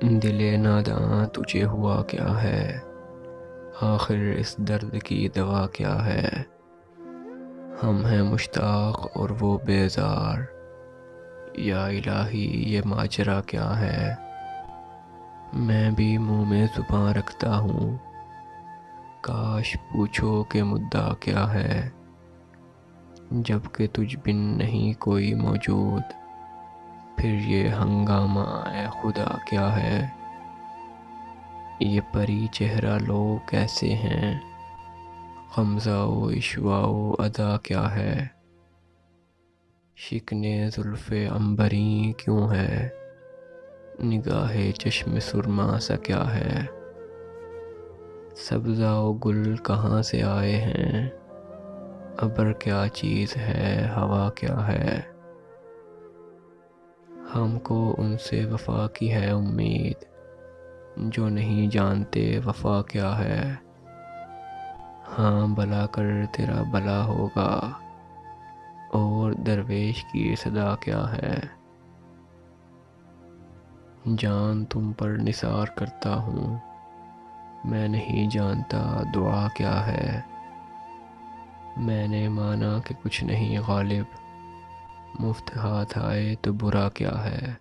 دل ناداں تجھے ہوا کیا ہے، آخر اس درد کی دوا کیا ہے؟ ہم ہیں مشتاق اور وہ بیزار، یا الہی یہ ماجرا کیا ہے؟ میں بھی منہ میں زباں رکھتا ہوں، کاش پوچھو کہ مدعا کیا ہے؟ جب کہ تجھ بن نہیں کوئی موجود، پھر یہ ہنگامہ اے خدا کیا ہے؟ یہ پری چہرہ لوگ کیسے ہیں، غمزہ و عشوہ و ادا کیا ہے؟ شکنے زلف عنبریں کیوں ہے، نگاہ چشم سرما سا کیا ہے؟ سبزہ و گل کہاں سے آئے ہیں، ابر کیا چیز ہے ہوا کیا ہے؟ ہم کو ان سے وفا کی ہے امید، جو نہیں جانتے وفا کیا ہے؟ ہاں بلا کر تیرا بلا ہوگا، اور درویش کی صدا کیا ہے؟ جان تم پر نثار کرتا ہوں، میں نہیں جانتا دعا کیا ہے؟ میں نے مانا کہ کچھ نہیں غالب، مفت ہاتھ آئے تو برا کیا ہے؟